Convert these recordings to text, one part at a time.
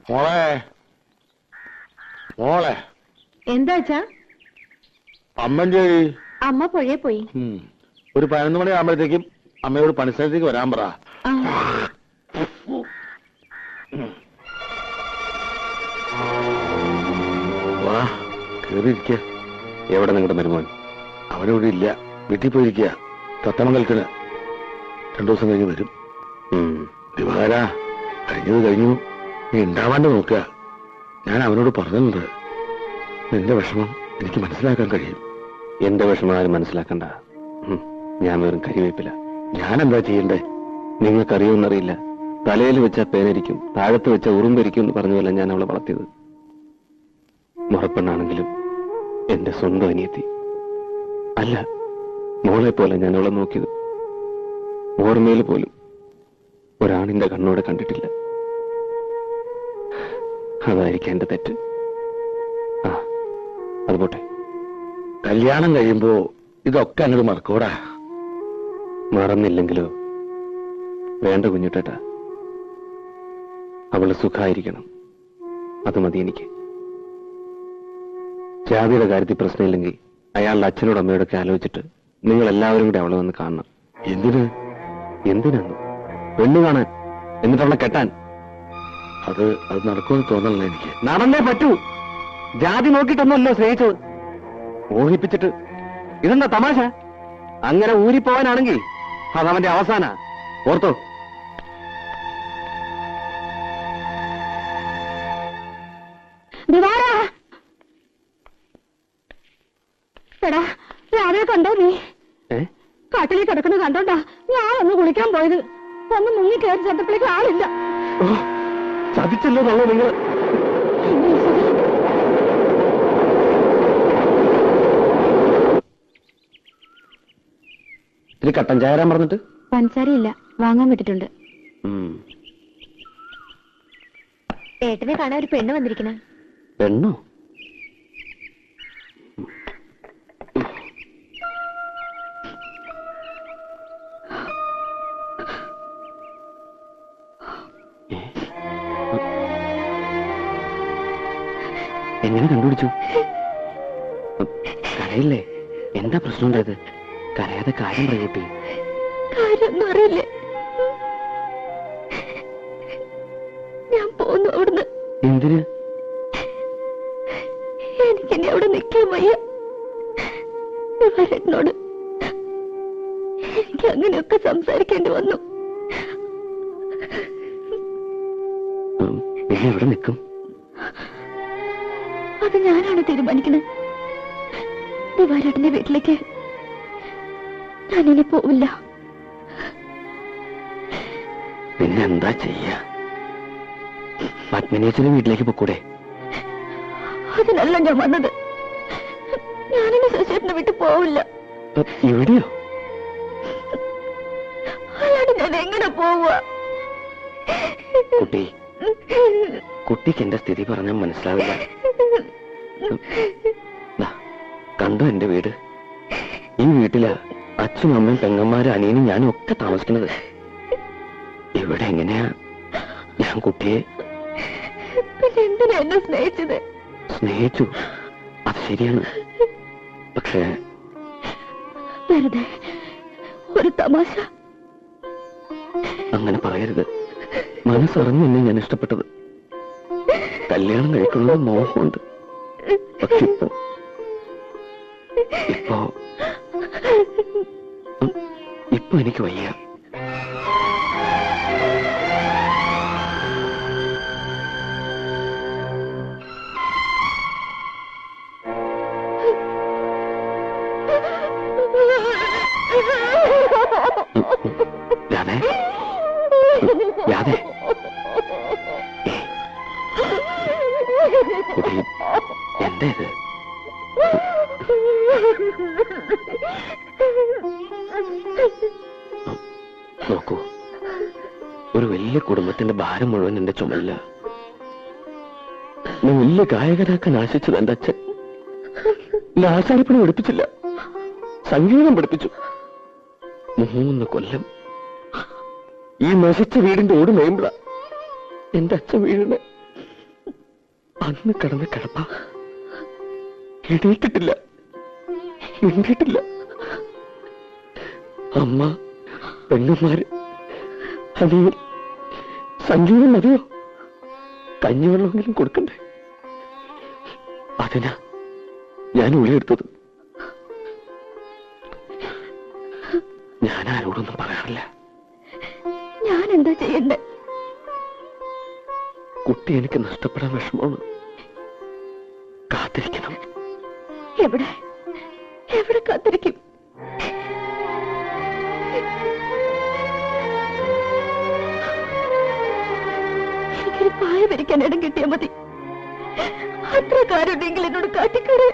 മോളെ മോളെ എന്താ വെച്ചാ? അമ്മന്റെ അമ്മ പുഴയെ പോയി. ഒരു 11 മണി ആകുമ്പോഴത്തേക്കും അമ്മയോട് പണിസ്ഥലത്തേക്ക് വരാൻ പറ. വാ കേറിയിരിക്ക. എവിടെ നിങ്ങളുടെ മരുമോൻ? അവനിവിടെ ഇല്ല, വീട്ടിൽ പോയിരിക്കുക. തത്തമംഗലത്തിന് 2 ദിവസം കഴിഞ്ഞ് വരും. ദിവാര, കഴിഞ്ഞത് കഴിഞ്ഞു, നീ ഉണ്ടാവാണ്ട് നോക്കുക. ഞാൻ അവനോട് പറഞ്ഞിട്ടുണ്ട്, നിന്റെ വിഷമം എനിക്ക് മനസ്സിലാക്കാൻ കഴിയും. എന്റെ വിഷമം ആരും മനസ്സിലാക്കണ്ട. ഞാൻ വെറും കരിവേപ്പില്ല. ഞാൻ എന്താ ചെയ്യണ്ടേ? നിങ്ങൾക്കറിയുമെന്നറിയില്ല, തലയിൽ വെച്ച പേനരിക്കും, താഴത്ത് വെച്ച ഉറുമ്പരിക്കും എന്ന് പറഞ്ഞതല്ല ഞാൻ അവളെ വളർത്തിയത്. മുറപ്പെണ്ണാണെങ്കിലും എന്റെ സ്വന്തം അനിയത്തി അല്ല, മോളെ പോലെ ഞാൻ അവളെ നോക്കിയത്. ഓർമ്മയിൽ പോലും ഒരാണിന്റെ കണ്ണോടെ കണ്ടിട്ടില്ല. അതായിരിക്കും എന്റെ തെറ്റ്. അത് പോട്ടെ. കല്യാണം കഴിയുമ്പോ ഇതൊക്കെ അങ്ങോട്ട് മറക്കൂടാ. മറന്നില്ലെങ്കിലോ? വേണ്ട കുഞ്ഞുട്ടേട്ടാ, അവള് സുഖായിരിക്കണം, അത് മതി എനിക്ക്. ജാതിയുടെ കാര്യത്തിൽ പ്രശ്നമില്ലെങ്കിൽ അയാളുടെ അച്ഛനോടും അമ്മയോടൊക്കെ ആലോചിച്ചിട്ട് നിങ്ങൾ എല്ലാവരും കൂടെ അവളെ വന്ന് കാണണം. എന്തിനാണ്? പെണ്ണു കാണാൻ, എന്നിട്ട് അവളെ കെട്ടാൻ. അത് നടക്കുമെന്ന് തോന്നണല്ലോ എനിക്ക്. നടന്നേ പറ്റൂ. ജാതി നോക്കിയിട്ടൊന്നുമല്ലോ സ്നേഹിച്ചത്, മോഹിപ്പിച്ചിട്ട്. ഇതെന്താ തമാശ? അങ്ങനെ ഊരിപ്പോവാനാണെങ്കിൽ അതവന്റെ അവസാന. ഓർത്തോ? എടാ, രാവിലെ കണ്ടോ നീ? കാട്ടിൽ കിടക്കുന്നത് കണ്ടോണ്ടാ ഞാനൊന്ന് കുളിക്കാൻ പോയത്. ഒന്ന് മുങ്ങി കയറി ചെന്നപ്പോഴേക്കും ആളില്ല. ചതിച്ചല്ലോ തള്ളോ നിങ്ങൾ. ഇത്തിരി കട്ടൻ ചായ തരാൻ പറഞ്ഞിട്ട്. പഞ്ചസാരയില്ല, വാങ്ങാൻ വിട്ടിട്ടുണ്ട്. ഏട്ടനെ കാണാൻ ഒരു പെണ്ണ് വന്നിരിക്കണ. പെണ്ണോ? എങ്ങനെ കണ്ടുപിടിച്ചു? കരയില്ലേ? എന്താ പ്രശ്നം ഉണ്ടായത്? കരയാതെ കാര്യം പറയൂട്ടി. കാര്യമൊന്നും അറിയില്ലേ? ഞാൻ പോന്നു അവിടുന്ന്. എന്തിന്? എനിക്കിനി അവിടെ നിൽക്കാൻ വയ്യ. എന്നോട് എനിക്ക് അങ്ങനെയൊക്കെ സംസാരിക്കേണ്ടി വന്നു. പിന്നെ എവിടെ നിൽക്കും? അത് ഞാനാണ് തീരുമാനിക്കുന്നത്. ദിവാരേട്ടന്റെ വീട്ടിലേക്ക് ഞാനിനി പോവില്ല. പിന്നെ എന്താ ചെയ്യ? പത്മിനീച്ചന്റെ വീട്ടിലേക്ക് പോക്കൂടെ? അതിനല്ല ഞാൻ വന്നത്. ഞാനിനി ശശിയേട്ടനെ വിട്ടു പോവില്ല. എവിടെയോ? അല്ലാണ്ട് ഞാൻ എങ്ങനെ പോവുക? കുട്ടിക്ക് എന്റെ സ്ഥിതി പറഞ്ഞാൽ മനസ്സിലാവില്ല. കണ്ടോ എന്റെ വീട്? ഈ വീട്ടിലാ അച്ഛനും അമ്മയും പെങ്ങന്മാരും അനിയനും ഞാനും ഒക്കെ താമസിക്കുന്നത്. ഇവിടെ എങ്ങനെയാ ഞാൻ കുട്ടിയെ? പിന്നെ എന്തിനാ എന്നെ സ്നേഹിച്ചത്? സ്നേഹിച്ചു, അത് ശരിയാണ്. പക്ഷേ വെറുതെ ഒരു തമാശ. അങ്ങനെ പറയരുത്. മനസ്സറിഞ്ഞു എന്നെ ഞാൻ ഇഷ്ടപ്പെട്ടത്. കല്യാണം കഴിക്കുന്നത് മോഹമുണ്ട്. പക്ഷെ ഇപ്പൊ എനിക്ക് വയ്യ. രാധേ, രാധേ, കുട്ടി എന്താ ഇത്? നോക്കൂ, ഒരു വലിയ കുടുംബത്തിന്റെ ഭാരം മുഴുവൻ എന്റെ ചുമലില്ല. വലിയ ഗായകനാക്കാൻ ആശിച്ചത് എന്റെ അച്ഛൻ. ആശാരിപ്പണി പഠിപ്പിച്ചില്ല, സംഗീതം പഠിപ്പിച്ചു. 3 കൊല്ലം ഈ നശിച്ച വീടിന്റെ ഓട് മേയുമ്പള എന്റെ അച്ഛൻ വീടിന്. അന്ന് കിടന്ന് കിടപ്പ എണീറ്റിട്ടില്ല, മിണ്ടിയിട്ടില്ല. അമ്മ, പെങ്ങന്മാര്, അനിയൻ, സംഗീതം മതിയോ? കഞ്ഞിവെള്ളമെങ്കിലും കൊടുക്കണ്ടേ? അതിനാ ഞാൻ ഉളിയെടുത്തത്. ഞാൻ ആരോടൊന്നും പറയാറില്ല. ഞാൻ എന്താ ചെയ്യണ്ടേ? കുട്ടി എനിക്ക് നഷ്ടപ്പെടാൻ വിഷമമാണ്. കാത്തിരിക്കണം. എവിടെ എവിടെ കാത്തിരിക്കും? എനിക്കൊരു പായ വരിക്കാൻ ഇടം കിട്ടിയാൽ മതി. അത്ര കാര്യമുണ്ടെങ്കിൽ എന്നോട് കാട്ടിക്കൂടെ?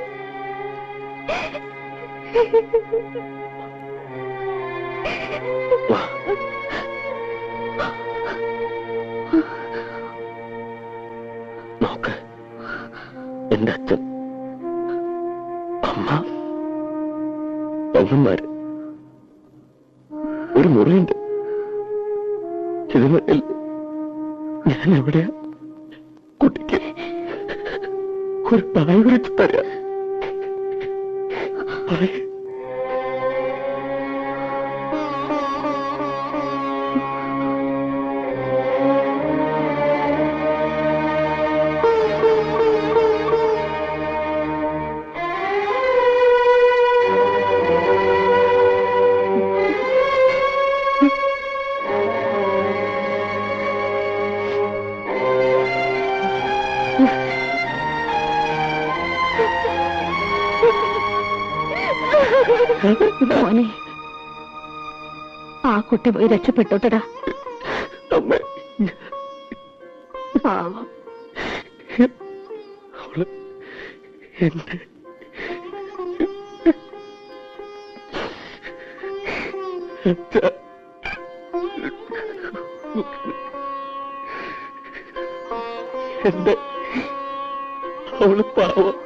നോക്ക്, എന്റെ അച്ഛൻ, അമ്മ, പെങ്ങന്മാര്, ഒരു മുറിയുണ്ട്. ഇതിനിടയിൽ ഞാൻ എവിടെയാ കുട്ടിക്ക് ഒരു പായ വിരിച്ചു തരാം? മോനെ, ആ കുട്ടി പോയി രക്ഷപ്പെട്ടോട്ടടാ. പാവം. അവള് എന്റെ എന്റെ അവള് പാവം.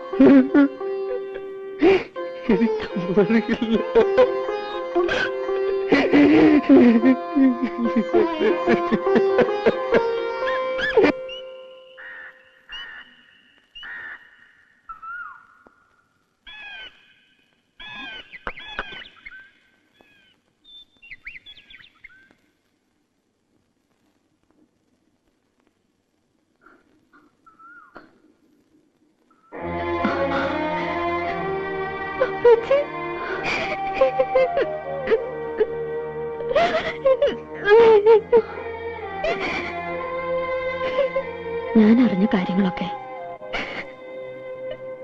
എനിക്ക് മറിയില്ല. ഞാൻ അറിഞ്ഞ കാര്യങ്ങളൊക്കെ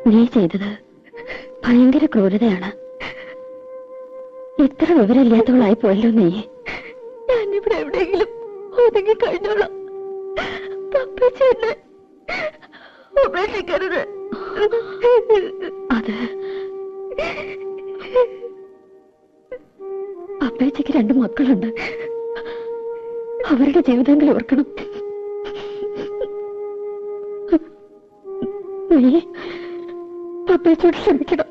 നീ ചെയ്തത് ഭയങ്കര ക്രൂരതയാണ്. ഇത്ര വിവരമില്ലാത്തവളായി പോയല്ലോ നീ. ഞാനിവിടെ എവിടെയെങ്കിലും ഒതുങ്ങി കഴിഞ്ഞോളാം. ഉപേക്ഷിക്കരുത്. അത് അപ്പേച്ചയ്ക്ക് 2 മക്കളുണ്ട്. അവരുടെ ജീവിതമെങ്കിലും ഓർക്കണം. നീ അപ്പേച്ചോട് ക്ഷമിക്കണം.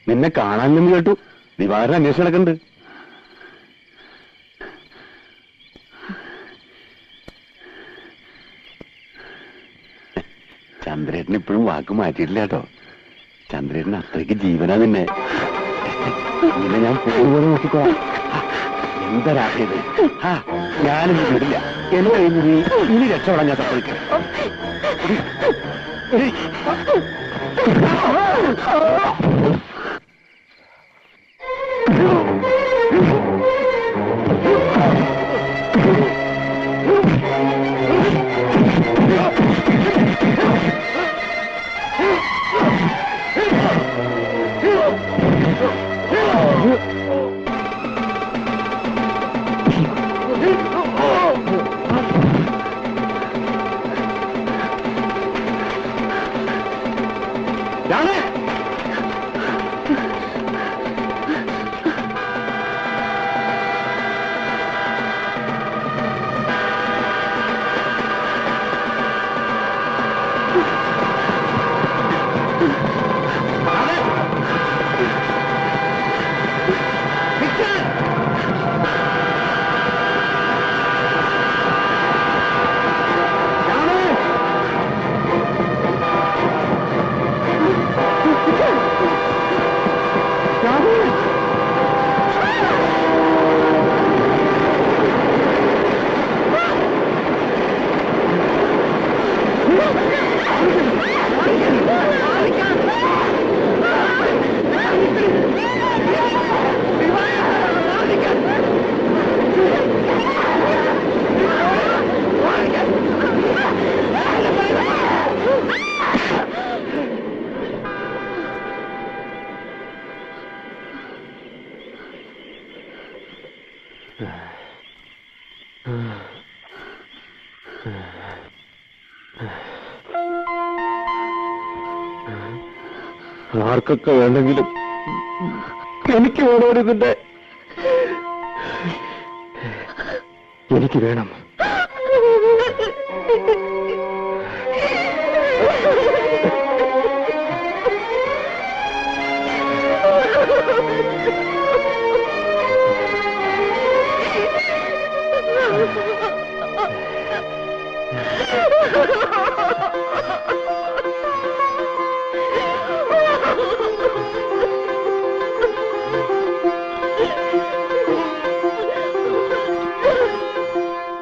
നിന്നെ കാണാനില്ലെന്ന് കേട്ടു. ദിവാകരൻ അന്വേഷണം നടക്കുന്നുണ്ട്. ചന്ദ്രേട്ടൻ ഇപ്പോഴും വാക്ക് മാറ്റിയിട്ടില്ല കേട്ടോ. ചന്ദ്രേട്ടൻ അത്രയ്ക്ക് ജീവനാ നിന്നെ. നിന്നെ ഞാൻ പോലെ നോക്കിക്കോളാം. എന്തരാക്കിയത്? ഞാനും വിടില്ല. എന്നെ കഴിഞ്ഞ് ഇനി രക്ഷപ്പെടാൻ ഞാൻ സമ്മതിക്കാം. ആർക്കൊക്കെ വേണ്ടെങ്കിലും എനിക്ക് വേണം ഇതിന്റെ. എനിക്ക് വേണം.